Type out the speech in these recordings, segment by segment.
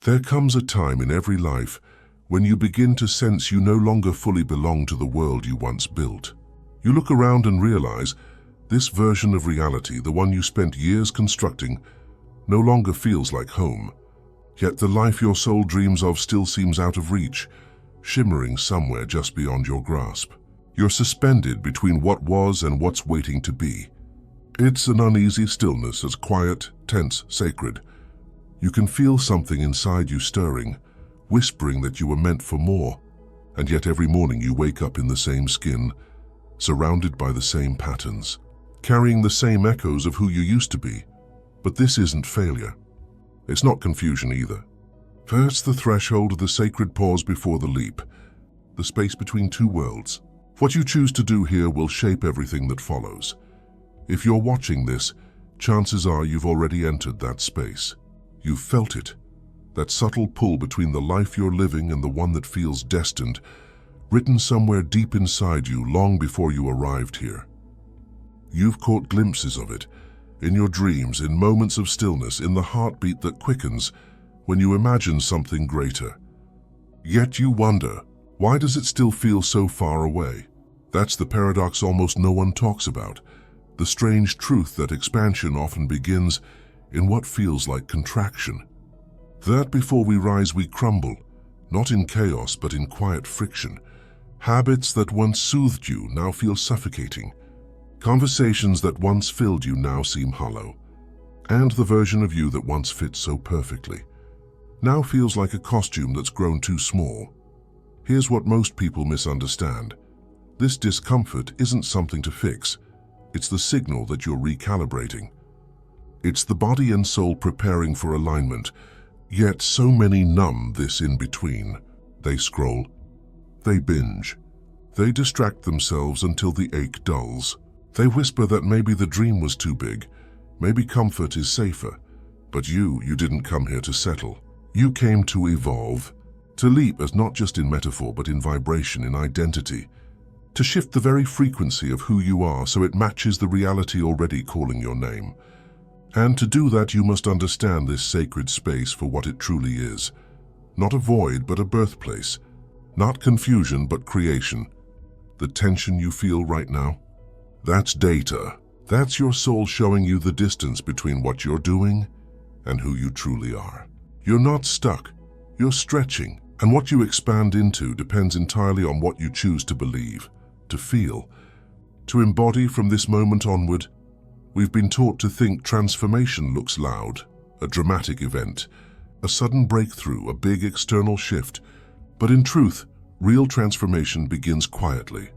There comes a time in every life when you begin to sense you no longer fully belong to the world you once built. You look around and realize this version of reality, the one you spent years constructing, no longer feels like home. Yet the life your soul dreams of still seems out of reach, shimmering somewhere just beyond your grasp. You're suspended between what was and what's waiting to be. It's an uneasy stillness, as quiet, tense, sacred. You can feel something inside you stirring, whispering that you were meant for more, and yet every morning you wake up in the same skin, surrounded by the same patterns, carrying the same echoes of who you used to be. But this isn't failure. It's not confusion either. It's the threshold of the sacred pause before the leap, the space between two worlds. What you choose to do here will shape everything that follows. If you're watching this, chances are you've already entered that space. You've felt it, that subtle pull between the life you're living and the one that feels destined, written somewhere deep inside you long before you arrived here. You've caught glimpses of it, in your dreams, in moments of stillness, in the heartbeat that quickens when you imagine something greater. Yet you wonder, why does it still feel so far away? That's the paradox almost no one talks about, the strange truth that expansion often begins in what feels like contraction. That before we rise we crumble, not in chaos but in quiet friction. Habits that once soothed you now feel suffocating. Conversations that once filled you now seem hollow. And the version of you that once fit so perfectly now feels like a costume that's grown too small. Here's what most people misunderstand. This discomfort isn't something to fix. It's the signal that you're recalibrating. It's the body and soul preparing for alignment. Yet so many numb this in between. They scroll. They binge. They distract themselves until the ache dulls. They whisper that maybe the dream was too big, maybe comfort is safer. But you didn't come here to settle. You came to evolve, to leap, as not just in metaphor but in vibration, in identity, to shift the very frequency of who you are so it matches the reality already calling your name. And to do that you must understand this sacred space for what it truly is. Not a void but a birthplace. Not confusion but creation. The tension you feel right now, that's data. That's your soul showing you the distance between what you're doing and who you truly are. You're not stuck, you're stretching, and what you expand into depends entirely on what you choose to believe, to feel, to embody from this moment onward. We've been taught to think transformation looks loud, a dramatic event, a sudden breakthrough, a big external shift. But in truth, real transformation begins quietly,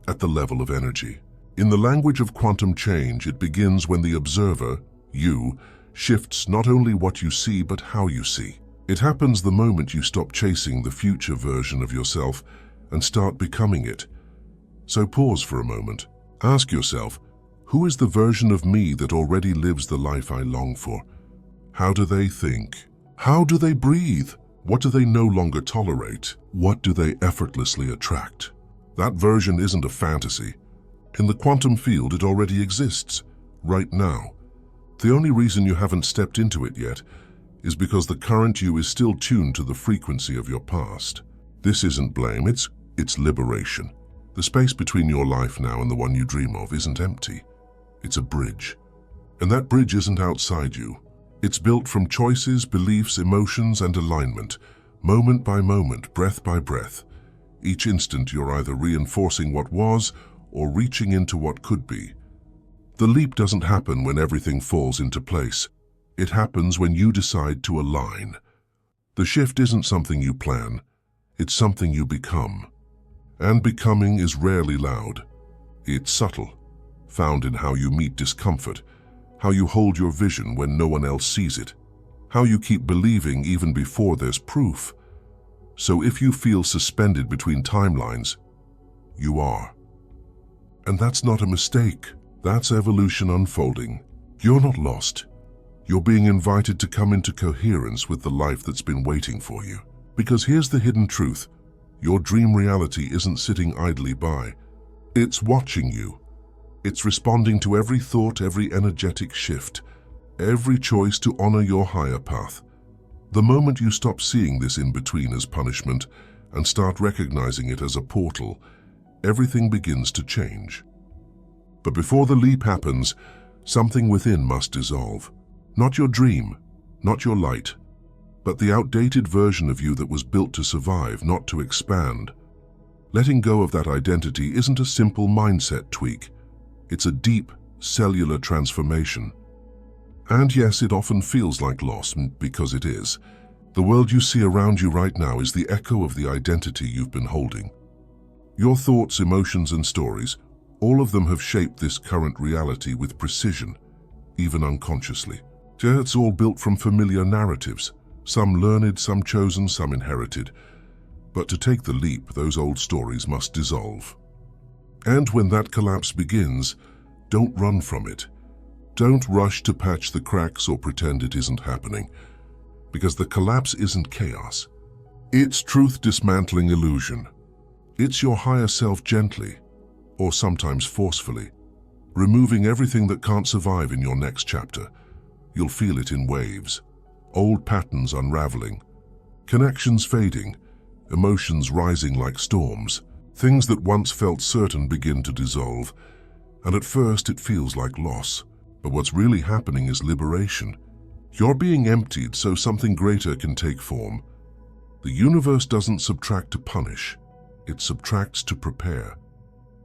at the level of energy. In the language of quantum change, it begins when the observer, you, shifts not only what you see but how you see. It happens the moment you stop chasing the future version of yourself and start becoming it. So pause for a moment. Ask yourself, who is the version of me that already lives the life I long for? How do they think? How do they breathe? What do they no longer tolerate? What do they effortlessly attract? That version isn't a fantasy. In the quantum field, it already exists, right now. The only reason you haven't stepped into it yet is because the current you is still tuned to the frequency of your past. This isn't blame, it's liberation. The space between your life now and the one you dream of isn't empty. It's a bridge. And that bridge isn't outside you. It's built from choices, beliefs, emotions, and alignment, moment by moment, breath by breath. Each instant you're either reinforcing what was or reaching into what could be. The leap doesn't happen when everything falls into place. It happens when you decide to align. The shift isn't something you plan, it's something you become. And becoming is rarely loud. It's subtle, found in how you meet discomfort, how you hold your vision when no one else sees it, how you keep believing even before there's proof. So if you feel suspended between timelines, you are. And that's not a mistake. That's evolution unfolding. You're not lost. You're being invited to come into coherence with the life that's been waiting for you. Because here's the hidden truth. Your dream reality isn't sitting idly by. It's watching you. It's responding to every thought, every energetic shift, every choice to honor your higher path. The moment you stop seeing this in-between as punishment and start recognizing it as a portal, everything begins to change. But before the leap happens, something within must dissolve. Not your dream, not your light, but the outdated version of you that was built to survive, not to expand. Letting go of that identity isn't a simple mindset tweak. It's a deep, cellular transformation. And yes, it often feels like loss, because it is. The world you see around you right now is the echo of the identity you've been holding. Your thoughts, emotions, and stories, all of them have shaped this current reality with precision, even unconsciously. It's all built from familiar narratives, some learned, some chosen, some inherited. But to take the leap, those old stories must dissolve. And when that collapse begins, don't run from it. Don't rush to patch the cracks or pretend it isn't happening, because the collapse isn't chaos. It's truth-dismantling illusion. It's your higher self gently, or sometimes forcefully, removing everything that can't survive in your next chapter. You'll feel it in waves, old patterns unraveling, connections fading, emotions rising like storms. Things that once felt certain begin to dissolve, and at first it feels like loss. But what's really happening is liberation. You're being emptied so something greater can take form. The universe doesn't subtract to punish, it subtracts to prepare.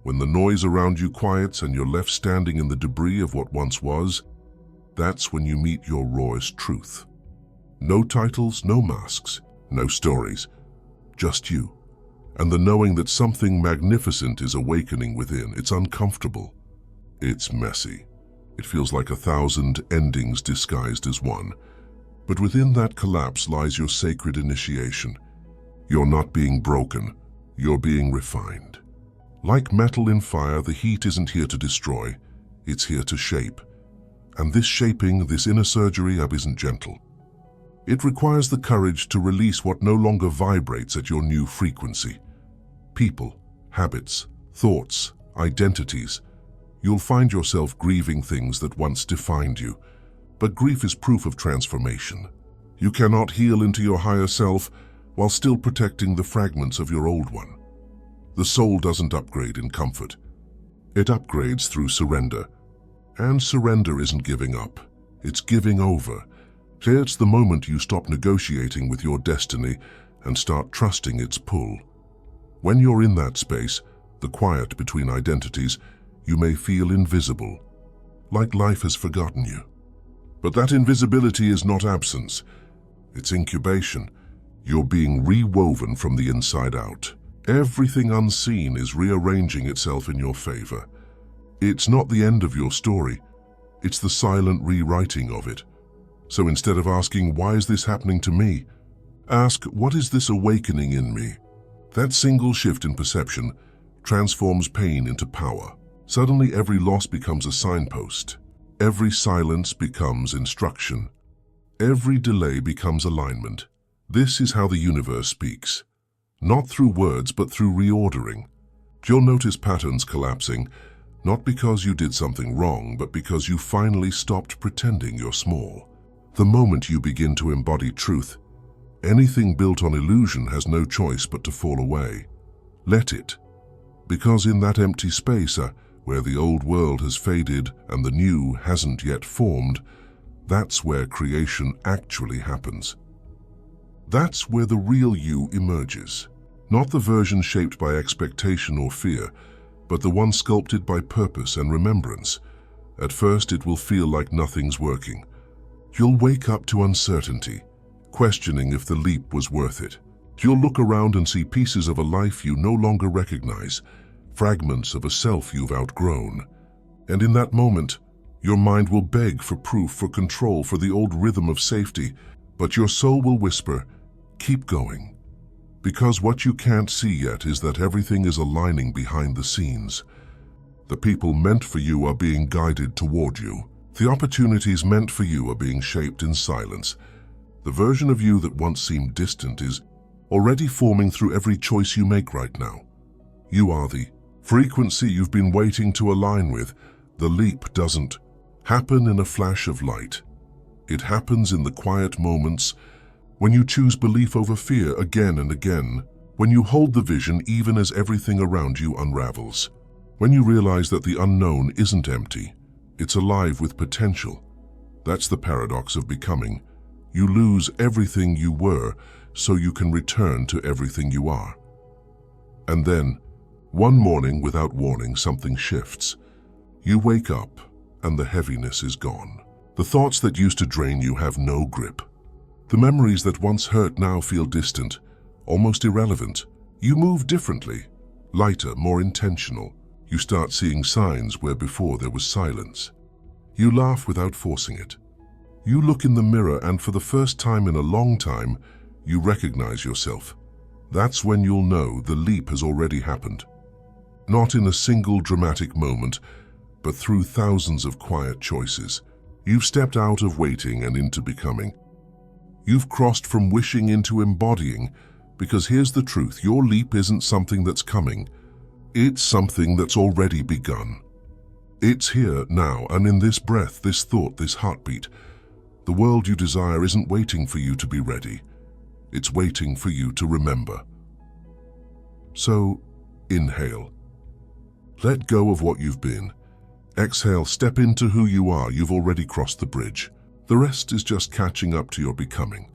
When the noise around you quiets and you're left standing in the debris of what once was, that's when you meet your rawest truth. No titles, no masks, no stories, just you. And the knowing that something magnificent is awakening within. It's uncomfortable. It's messy. It feels like 1,000 endings disguised as one. But within that collapse lies your sacred initiation. You're not being broken, you're being refined. Like metal in fire, the heat isn't here to destroy, it's here to shape. And this shaping, this inner surgery isn't gentle. It requires the courage to release what no longer vibrates at your new frequency. People, habits, thoughts, identities. You'll find yourself grieving things that once defined you. But grief is proof of transformation. You cannot heal into your higher self while still protecting the fragments of your old one. The soul doesn't upgrade in comfort. It upgrades through surrender. And surrender isn't giving up. It's giving over. It's the moment you stop negotiating with your destiny and start trusting its pull. When you're in that space, the quiet between identities, you may feel invisible, like life has forgotten you. But that invisibility is not absence. It's incubation. You're being rewoven from the inside out. Everything unseen is rearranging itself in your favor. It's not the end of your story. It's the silent rewriting of it. So instead of asking, why is this happening to me? Ask, what is this awakening in me? That single shift in perception transforms pain into power. Suddenly every loss becomes a signpost. Every silence becomes instruction. Every delay becomes alignment. This is how the universe speaks. Not through words, but through reordering. You'll notice patterns collapsing, not because you did something wrong, but because you finally stopped pretending you're small. The moment you begin to embody truth, anything built on illusion has no choice but to fall away. Let it. Because in that empty space, where the old world has faded and the new hasn't yet formed, that's where creation actually happens. That's where the real you emerges. Not the version shaped by expectation or fear, but the one sculpted by purpose and remembrance. At first it will feel like nothing's working. You'll wake up to uncertainty, questioning if the leap was worth it. You'll look around and see pieces of a life you no longer recognize, fragments of a self you've outgrown. And in that moment, your mind will beg for proof, for control, for the old rhythm of safety, but your soul will whisper, keep going. Because what you can't see yet is that everything is aligning behind the scenes. The people meant for you are being guided toward you. The opportunities meant for you are being shaped in silence. The version of you that once seemed distant is already forming through every choice you make right now. You are the frequency you've been waiting to align with. The leap doesn't happen in a flash of light. It happens in the quiet moments When you choose belief over fear again and again. When you hold the vision even as everything around you unravels. When you realize that the unknown isn't empty, it's alive with potential. That's the paradox of becoming. You lose everything you were so you can return to everything you are. And then, one morning without warning, something shifts. You wake up and the heaviness is gone. The thoughts that used to drain you have no grip. The memories that once hurt now feel distant, almost irrelevant. You move differently, lighter, more intentional. You start seeing signs where before there was silence. You laugh without forcing it. You look in the mirror and for the first time in a long time, you recognize yourself. That's when you'll know the leap has already happened. Not in a single dramatic moment, but through thousands of quiet choices. You've stepped out of waiting and into becoming. You've crossed from wishing into embodying, because here's the truth, your leap isn't something that's coming. It's something that's already begun. It's here now, and in this breath, this thought, this heartbeat. The world you desire isn't waiting for you to be ready. It's waiting for you to remember. So, inhale. Let go of what you've been. Exhale, step into who you are. You've already crossed the bridge. The rest is just catching up to your becoming.